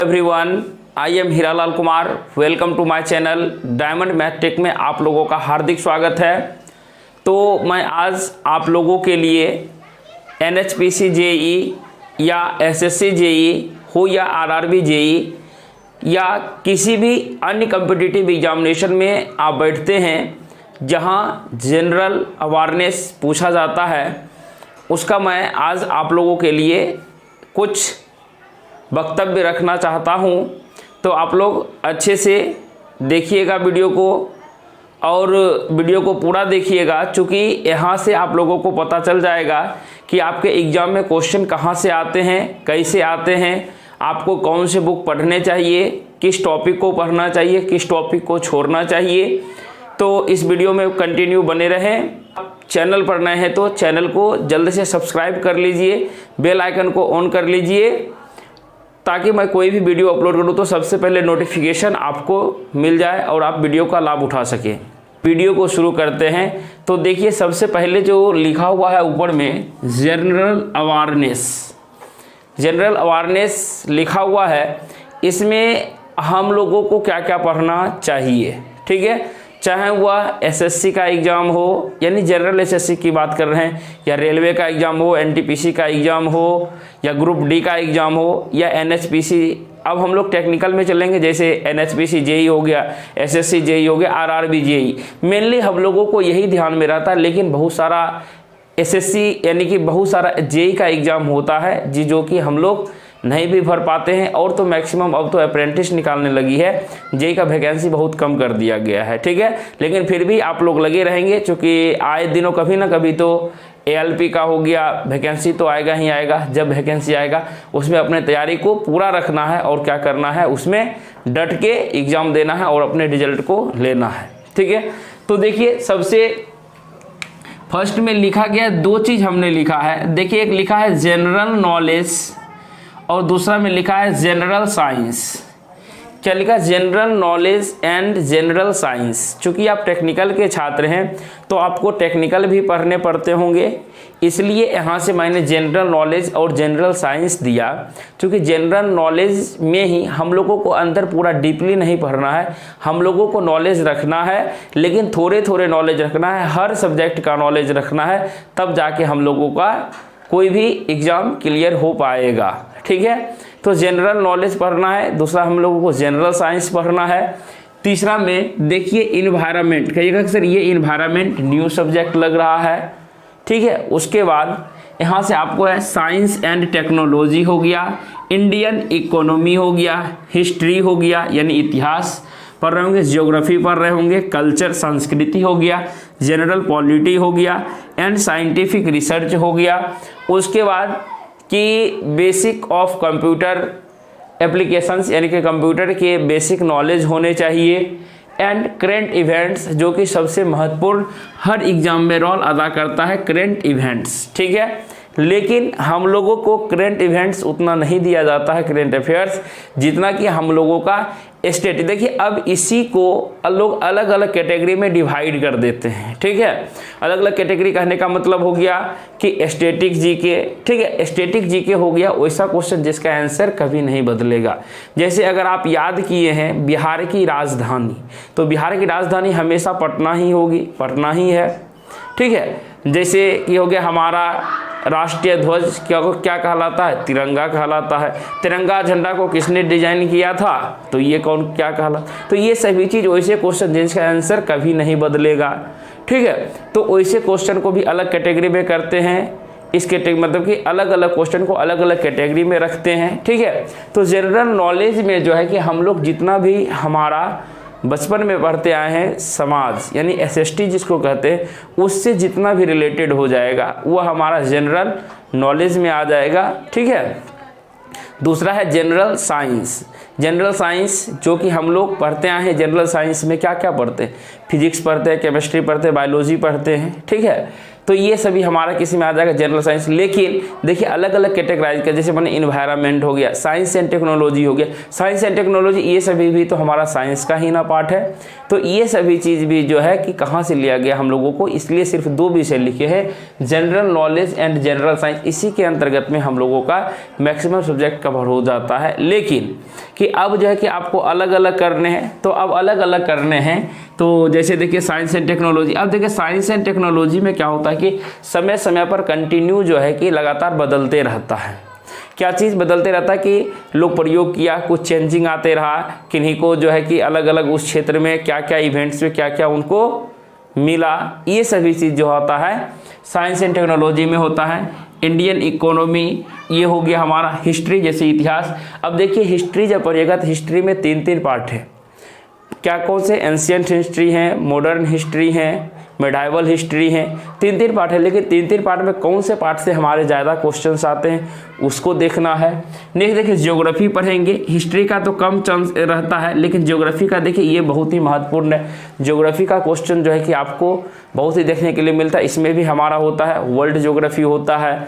Everyone, I am Hiralal Kumar. Welcome to my channel diamond math tech में आप लोगों का हार्दिक स्वागत है। तो मैं आज आप लोगों के लिए NHPC जेई या SSC जेई हो या RRB जेई या किसी भी अन्य कम्पिटिटिव एग्जामिनेशन में आप बैठते हैं जहां जनरल अवेयरनेस पूछा जाता है, उसका मैं आज आप लोगों के लिए कुछ वक्तव्य रखना चाहता हूं। तो आप लोग अच्छे से देखिएगा वीडियो को और वीडियो को पूरा देखिएगा, चूँकि यहाँ से आप लोगों को पता चल जाएगा कि आपके एग्ज़ाम में क्वेश्चन कहाँ से आते हैं, कैसे आते हैं, आपको कौन से बुक पढ़ने चाहिए, किस टॉपिक को पढ़ना चाहिए, किस टॉपिक को छोड़ना चाहिए। तो इस वीडियो में कंटिन्यू बने रहें। चैनल पर नए हैं तो चैनल को जल्द से सब्सक्राइब कर लीजिए, बेल आइकन को ऑन कर लीजिए ताकि मैं कोई भी वीडियो अपलोड करूं तो सबसे पहले नोटिफिकेशन आपको मिल जाए और आप वीडियो का लाभ उठा सकें। वीडियो को शुरू करते हैं। तो देखिए, सबसे पहले जो लिखा हुआ है ऊपर में जनरल अवेयरनेस लिखा हुआ है, इसमें हम लोगों को क्या क्या पढ़ना चाहिए। ठीक है, चाहे वह SSC का एग्ज़ाम हो, यानी जनरल SSC की बात कर रहे हैं, या रेलवे का एग्ज़ाम हो, NTPC का एग्ज़ाम हो, या ग्रुप D का एग्ज़ाम हो, या NHPC। अब हम लोग टेक्निकल में चलेंगे, जैसे NHPC जेई हो गया, SSC जेई हो गया, RRB जेई। मेनली हम लोगों को यही ध्यान में रहता है, लेकिन बहुत सारा SSC यानी कि बहुत सारा जेई का एग्ज़ाम होता है जो कि हम लोग नहीं भी भर पाते हैं। और तो मैक्सिमम अब तो अप्रेंटिस निकालने लगी है, जेई का वैकेंसी बहुत कम कर दिया गया है। ठीक है, लेकिन फिर भी आप लोग लगे रहेंगे, क्योंकि आए दिनों कभी ना कभी तो ALP का हो गया, वैकेंसी तो आएगा ही आएगा। जब वैकेंसी आएगा उसमें अपने तैयारी को पूरा रखना है और क्या करना है, उसमें डट के एग्ज़ाम देना है और अपने रिजल्ट को लेना है। ठीक है, तो देखिए, सबसे फर्स्ट में लिखा गया दो चीज़ हमने लिखा है। देखिए, एक लिखा है जनरल नॉलेज और दूसरा में लिखा है जनरल साइंस। क्या लिखा? General knowledge and general science. चूँकि आप टेक्निकल के छात्र हैं तो आपको टेक्निकल भी पढ़ने पड़ते होंगे, इसलिए यहाँ से मैंने जनरल नॉलेज और जनरल साइंस दिया। क्योंकि जनरल नॉलेज में ही हम लोगों को अंदर पूरा डीपली नहीं पढ़ना है, हम लोगों को नॉलेज रखना है, लेकिन थोड़े थोड़े नॉलेज रखना है, हर सब्जेक्ट का नॉलेज रखना है, तब जाके हम लोगों का कोई भी एग्ज़ाम क्लियर हो पाएगा। ठीक है, तो जनरल नॉलेज पढ़ना है, दूसरा हम लोगों को जनरल साइंस पढ़ना है, तीसरा में देखिए इन्वायरमेंट। कहिएगा सर ये इन्वायरमेंट न्यू सब्जेक्ट लग रहा है। ठीक है, उसके बाद यहाँ से आपको है साइंस एंड टेक्नोलॉजी हो गया, इंडियन इकोनॉमी हो गया, हिस्ट्री हो गया यानी इतिहास पढ़ रहे होंगे, ज्योग्राफी पढ़ रहे होंगे, कल्चर संस्कृति हो गया, जनरल पॉलिटी हो गया, एंड साइंटिफिक रिसर्च हो गया। उसके बाद कि बेसिक ऑफ कंप्यूटर एप्लीकेशंस यानी कि कंप्यूटर के बेसिक नॉलेज होने चाहिए, एंड करेंट इवेंट्स, जो कि सबसे महत्वपूर्ण हर एग्जाम में रोल अदा करता है, करेंट इवेंट्स। ठीक है, लेकिन हम लोगों को करेंट इवेंट्स उतना नहीं दिया जाता है, करेंट अफेयर्स, जितना कि हम लोगों का स्टेट। देखिए, अब इसी को लोग अलग अलग कैटेगरी में डिवाइड कर देते हैं। ठीक है, अलग अलग कैटेगरी कहने का मतलब हो गया कि स्टैटिक जीके। ठीक है, स्टैटिक जीके हो गया वैसा क्वेश्चन जिसका आंसर कभी नहीं बदलेगा। जैसे अगर आप याद किए हैं बिहार की राजधानी, तो बिहार की राजधानी हमेशा पटना ही होगी, पटना ही है। ठीक है, जैसे कि हो गया हमारा राष्ट्रीय ध्वज क्या कहलाता है? तिरंगा कहलाता है। तिरंगा झंडा को किसने डिजाइन किया था? तो ये क्या कहलाता? तो ये सभी चीज़ वैसे क्वेश्चन जिसका आंसर कभी नहीं बदलेगा। ठीक है, तो वैसे क्वेश्चन को भी अलग कैटेगरी में करते हैं। इस कैटेगरी मतलब कि अलग अलग क्वेश्चन को अलग अलग कैटेगरी में रखते हैं। ठीक है, तो जनरल नॉलेज में जो है कि हम लोग जितना भी हमारा बचपन में पढ़ते आए हैं समाज यानी SST जिसको कहते हैं, उससे जितना भी रिलेटेड हो जाएगा वह हमारा जनरल नॉलेज में आ जाएगा। ठीक है, दूसरा है जनरल साइंस। जनरल साइंस जो कि हम लोग पढ़ते आए हैं, जनरल साइंस में क्या क्या पढ़ते हैं? फिजिक्स पढ़ते हैं, केमिस्ट्री पढ़ते हैं, बायोलॉजी पढ़ते हैं। ठीक है, तो ये सभी हमारा किसी में आ जाएगा जनरल साइंस। लेकिन देखिए अलग अलग कैटेगराइज का, जैसे मैंने इन्वायरमेंट हो गया, साइंस एंड टेक्नोलॉजी हो गया, साइंस एंड टेक्नोलॉजी ये सभी भी तो हमारा साइंस का ही ना पार्ट है। तो ये सभी चीज़ भी जो है कि कहाँ से लिया गया हम लोगों को, इसलिए सिर्फ 2 विषय लिखे हैं, general knowledge and general science. इसी के अंतर्गत में हम लोगों का मैक्सिमम सब्जेक्ट कवर हो जाता है। लेकिन कि अब जो है कि आपको अलग अलग करने हैं, तो अब अलग अलग करने हैं। तो जैसे देखिए साइंस एंड टेक्नोलॉजी, अब देखिए साइंस एंड टेक्नोलॉजी में क्या होता है कि समय समय पर कंटिन्यू जो है कि लगातार बदलते रहता है। क्या चीज़ बदलते रहता है कि लोग प्रयोग किया, कुछ चेंजिंग आते रहा, किन्हीं को जो है कि अलग अलग उस क्षेत्र में क्या क्या इवेंट्स में क्या क्या उनको मिला, ये सभी चीज़ जो होता है साइंस एंड टेक्नोलॉजी में होता है। इंडियन इकोनॉमी ये हो गया हमारा, हिस्ट्री जैसे इतिहास। अब देखिए हिस्ट्री जब पढ़िएगा तो हिस्ट्री में 3 पार्ट है। क्या कौन से? एंशियंट हिस्ट्री है, मॉडर्न हिस्ट्री है, मेडाइवल हिस्ट्री है, 3 पार्ट है। लेकिन 3 पार्ट में कौन से पार्ट से हमारे ज़्यादा क्वेश्चंस आते हैं उसको देखना है। नेक्स्ट देखिए ज्योग्राफी पढ़ेंगे। हिस्ट्री का तो कम चांस रहता है, लेकिन ज्योग्राफी का देखिए ये बहुत ही महत्वपूर्ण है। ज्योग्राफी का क्वेश्चन जो है कि आपको बहुत ही देखने के लिए मिलता है। इसमें भी हमारा होता है वर्ल्ड ज्योग्राफी होता है,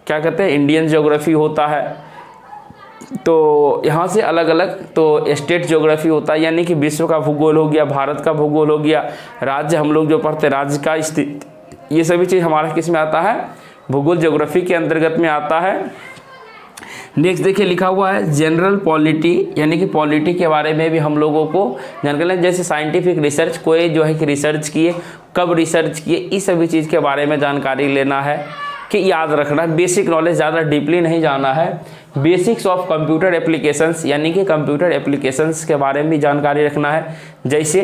क्या कहते हैं इंडियन ज्योग्राफी होता है। तो यहाँ से अलग अलग तो स्टेट ज्योग्राफी होता है, यानी कि विश्व का भूगोल हो गया, भारत का भूगोल हो गया, राज्य हम लोग जो पढ़ते हैं राज्य का स्थिति, ये सभी चीज़ हमारा किस में आता है? भूगोल ज्योग्राफी के अंतर्गत में आता है। नेक्स्ट देखिए लिखा हुआ है जनरल पॉलिटी, यानी कि पॉलिटी के बारे में भी हम लोगों को जानकारी, जैसे साइंटिफिक रिसर्च, कोई जो है कि रिसर्च किए, कब रिसर्च किए, इस सभी चीज़ के बारे में जानकारी लेना है कि याद रखना। बेसिक नॉलेज, ज़्यादा डीपली नहीं जाना है। बेसिक्स ऑफ कंप्यूटर एप्लीकेशंस, यानी कि कंप्यूटर एप्लीकेशंस के बारे में भी जानकारी रखना है। जैसे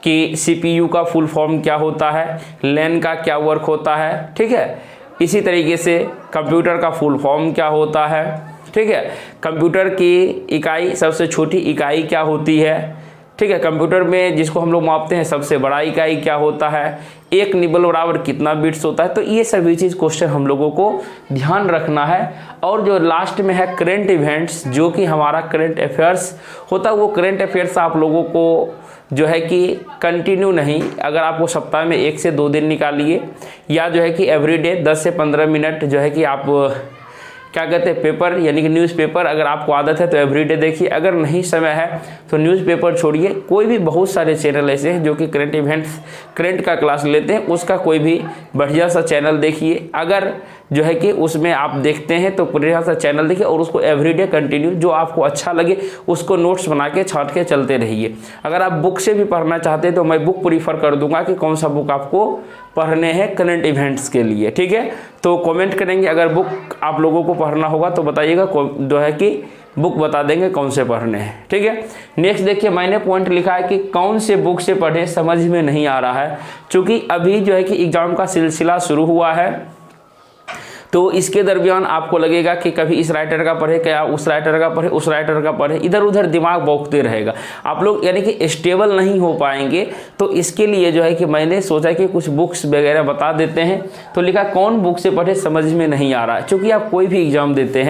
कि CPU का फुल फॉर्म क्या होता है, LAN का क्या वर्क होता है, ठीक है। इसी तरीके से कंप्यूटर का फुल फॉर्म क्या होता है, ठीक है। कंप्यूटर की इकाई, सबसे छोटी इकाई क्या होती है, ठीक है। कंप्यूटर में जिसको हम लोग मापते हैं सबसे बड़ा इकाई क्या होता है, 1 निबल बराबर कितना बिट्स होता है। तो ये सभी चीज़ क्वेश्चन हम लोगों को ध्यान रखना है। और जो लास्ट में है करंट इवेंट्स, जो कि हमारा करंट अफेयर्स होता है, वो करंट अफेयर्स आप लोगों को जो है कि कंटिन्यू नहीं, अगर आपको सप्ताह में 1 से 2 दिन निकालिए, या जो है कि एवरीडे 10 से 15 मिनट जो है कि आप क्या कहते हैं पेपर, यानी कि न्यूज़पेपर, अगर आपको आदत है तो एवरीडे देखिए। अगर नहीं समय है तो न्यूज़पेपर छोड़िए, कोई भी बहुत सारे चैनल ऐसे हैं जो कि करंट इवेंट्स, करंट का क्लास लेते हैं, उसका कोई भी बढ़िया सा चैनल देखिए। अगर जो है कि उसमें आप देखते हैं तो बढ़िया सा चैनल देखिए और उसको एवरीडे कंटिन्यू, जो आपको अच्छा लगे उसको नोट्स बना के छांट के चलते रहिए। अगर आप बुक से भी पढ़ना चाहते हैं तो मैं बुक प्रीफर कर दूंगा कि कौन सा बुक आपको पढ़ने हैं करंट इवेंट्स के लिए, ठीक है। तो कमेंट करेंगे, अगर बुक आप लोगों को पढ़ना होगा तो बताइएगा, जो है कि बुक बता देंगे कौन से पढ़ने हैं, ठीक है। नेक्स्ट देखिए मैंने पॉइंट लिखा है कि कौन से बुक से पढ़े, समझ में नहीं आ रहा है, क्योंकि अभी जो है कि एग्जाम का सिलसिला शुरू हुआ है। तो इसके दरमियान आपको लगेगा कि कभी इस राइटर का पढ़े, क्या उस राइटर का पढ़े, उस राइटर का पढ़े, इधर उधर दिमाग बौखते रहेगा, आप लोग यानी कि स्टेबल नहीं हो पाएंगे। तो इसके लिए जो है कि मैंने सोचा कि कुछ बुक्स वगैरह बता देते हैं। तो लिखा कौन बुक से पढ़े समझ में नहीं आ रहा है, क्योंकि आप कोई भी एग्जाम देते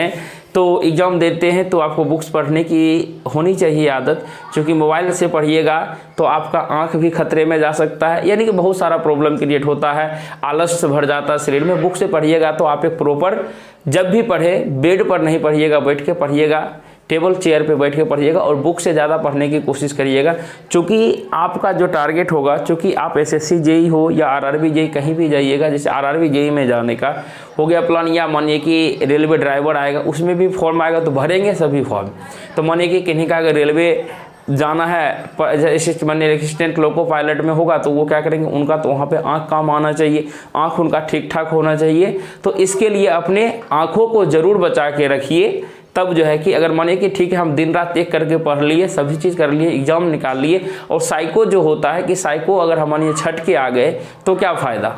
हैं तो आपको बुक्स पढ़ने की होनी चाहिए आदत, क्योंकि मोबाइल से पढ़िएगा तो आपका आंख भी खतरे में जा सकता है, यानी कि बहुत सारा प्रॉब्लम क्रिएट होता है, आलस भर जाता है शरीर में। बुक से पढ़िएगा तो आप एक प्रॉपर, जब भी पढ़े बेड पर नहीं पढ़िएगा, बैठ के पढ़िएगा, टेबल चेयर पे बैठ के पढ़िएगा और बुक से ज़्यादा पढ़ने की कोशिश करिएगा। क्योंकि आपका जो टारगेट होगा, क्योंकि आप SSC JEE हो या RRB JEE कहीं भी जाइएगा, जैसे RRB JEE में जाने का हो गया प्लान, या मानिए कि रेलवे ड्राइवर आएगा, उसमें भी फॉर्म आएगा तो भरेंगे सभी फॉर्म। तो मानिए कि किन्हीं का अगर रेलवे जाना है, जैसे मानिए असिस्टेंट लोको पायलट में होगा तो वो क्या करेंगे, उनका तो वहाँ पे आँख काम आना चाहिए, आँख उनका ठीक ठाक होना चाहिए। तो इसके लिए अपने आँखों को ज़रूर बचा के रखिए। तब जो है कि अगर मानिए कि ठीक है हम दिन रात एक करके पढ़ लिए, सभी चीज़ कर लिए, एग्जाम निकाल लिए, और साइको जो होता है कि साइको अगर हम मानिए छट के आ गए तो क्या फ़ायदा।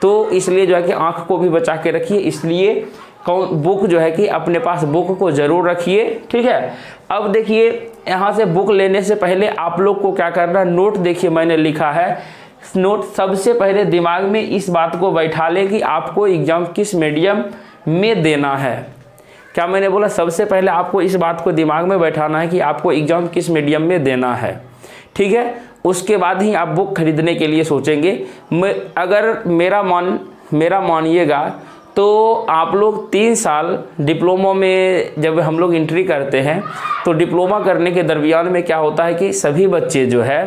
तो इसलिए जो है कि आँख को भी बचा के रखिए। इसलिए बुक जो है कि अपने पास बुक को ज़रूर रखिए, ठीक है। अब देखिए यहाँ से बुक लेने से पहले आप लोग को क्या करना, नोट देखिए मैंने लिखा है, नोट सबसे पहले दिमाग में इस बात को बैठा ले कि आपको एग्ज़ाम किस मीडियम में देना है। क्या मैंने बोला, सबसे पहले आपको इस बात को दिमाग में बैठाना है कि आपको एग्ज़ाम किस मीडियम में देना है, ठीक है। उसके बाद ही आप बुक खरीदने के लिए सोचेंगे। अगर मेरा मन मेरा मानिएगा तो आप लोग 3 साल डिप्लोमा में जब हम लोग एंट्री करते हैं तो डिप्लोमा करने के दरमियान में क्या होता है कि सभी बच्चे जो है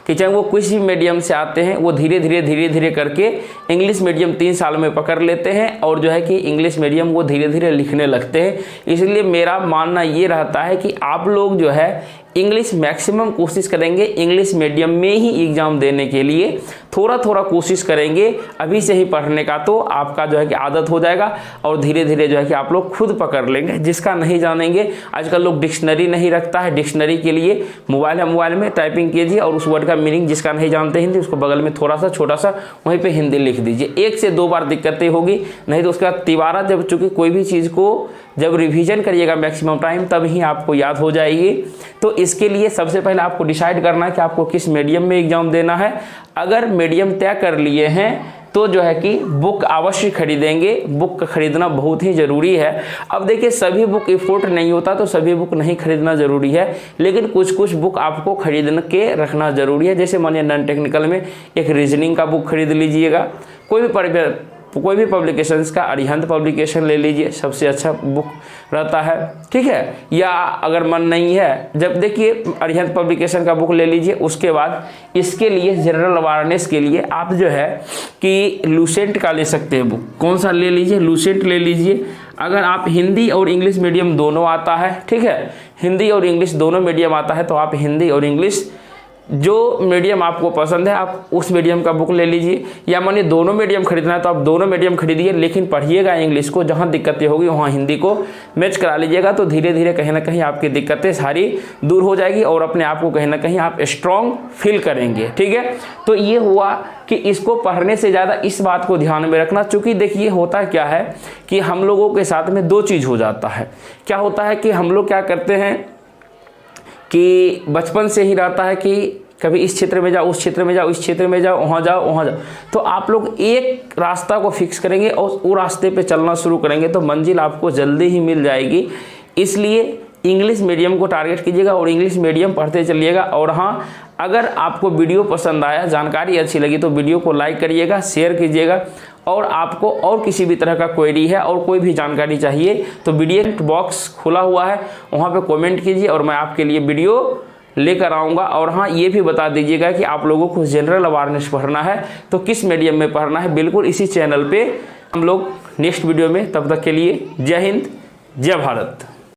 कि चाहे वो किसी भी मीडियम से आते हैं वो धीरे धीरे करके इंग्लिश मीडियम 3 साल में पकड़ लेते हैं और जो है कि इंग्लिश मीडियम वो धीरे धीरे लिखने लगते हैं। इसलिए मेरा मानना ये रहता है कि आप लोग जो है इंग्लिश मैक्सिमम कोशिश करेंगे इंग्लिश मीडियम में ही एग्ज़ाम देने के लिए, थोड़ा कोशिश करेंगे अभी से ही पढ़ने का, तो आपका जो है कि आदत हो जाएगा और धीरे धीरे जो है कि आप लोग खुद पकड़ लेंगे। जिसका नहीं जानेंगे, आजकल लोग डिक्शनरी नहीं रखता है, डिक्शनरी के लिए मोबाइल है, मोबाइल में टाइपिंग कीजिए और उस वर्ड का मीनिंग जिसका नहीं जानते हिंदी उसको बगल में थोड़ा सा छोटा सा वहीं पर हिंदी लिख दीजिए। 1 से 2 बार दिक्कतें होगी, नहीं तो उसके बाद तिबारा जब चूँकि कोई भी चीज़ को जब रिवीजन करिएगा मैक्सिमम टाइम तब ही आपको याद हो जाएगी। तो इसके लिए सबसे पहले आपको डिसाइड करना है कि आपको किस मीडियम में एग्जाम देना है। अगर मीडियम तय कर लिए हैं तो जो है कि बुक अवश्य खरीदेंगे, बुक खरीदना बहुत ही ज़रूरी है। अब देखिए सभी बुक इफोर्ट नहीं होता तो सभी बुक नहीं खरीदना ज़रूरी है, लेकिन कुछ बुक आपको खरीद के रखना ज़रूरी है। जैसे मानिए नॉन टेक्निकल में एक रीजनिंग का बुक खरीद लीजिएगा, कोई भी पब्लिकेशंस का अरिहंत पब्लिकेशन ले लीजिए, सबसे अच्छा बुक रहता है, ठीक है। या अगर मन नहीं है, जब देखिए अरिहंत पब्लिकेशन का बुक ले लीजिए, उसके बाद इसके लिए जनरल अवेयरनेस के लिए आप जो है कि लूसेंट का ले सकते हैं बुक। कौन सा ले लीजिए? लूसेंट ले लीजिए। अगर आप हिंदी और इंग्लिश मीडियम दोनों आता है, ठीक है, हिंदी और इंग्लिश दोनों मीडियम आता है तो आप हिंदी और इंग्लिश जो मीडियम आपको पसंद है आप उस मीडियम का बुक ले लीजिए। या मानिए दोनों मीडियम खरीदना है तो आप दोनों मीडियम खरीदिए, लेकिन पढ़िएगा इंग्लिश को, जहाँ दिक्कतें होगी वहाँ हिंदी को मैच करा लीजिएगा। तो धीरे धीरे कहीं ना कहीं आपकी दिक्कतें सारी दूर हो जाएगी और अपने आप को कहीं ना कहीं आप स्ट्रॉन्ग फील करेंगे, ठीक है। तो ये हुआ कि इसको पढ़ने से ज़्यादा इस बात को ध्यान में रखना, चूँकि देखिए होता क्या है कि हम लोगों के साथ में 2 चीज़ हो जाता है। क्या होता है कि हम लोग क्या करते हैं कि बचपन से ही रहता है कि कभी इस क्षेत्र में जाओ, उस क्षेत्र में जाओ, इस क्षेत्र में जाओ, वहाँ जाओ, वहाँ जाओ, तो आप लोग एक रास्ता को फिक्स करेंगे और वो रास्ते पे चलना शुरू करेंगे तो मंजिल आपको जल्दी ही मिल जाएगी। इसलिए इंग्लिश मीडियम को टारगेट कीजिएगा और इंग्लिश मीडियम पढ़ते चलिएगा। और हाँ, अगर आपको वीडियो पसंद आया, जानकारी अच्छी लगी तो वीडियो को लाइक करिएगा, शेयर कीजिएगा। और आपको और किसी भी तरह का क्वेरी है और कोई भी जानकारी चाहिए तो वीडियो बॉक्स खुला हुआ है, वहाँ पे कमेंट कीजिए और मैं आपके लिए वीडियो लेकर आऊँगा। और हाँ, ये भी बता दीजिएगा कि आप लोगों को जनरल अवेयरनेस पढ़ना है तो किस मीडियम में पढ़ना है, बिल्कुल इसी चैनल पे हम लोग नेक्स्ट वीडियो में। तब तक के लिए जय हिंद, जय भारत।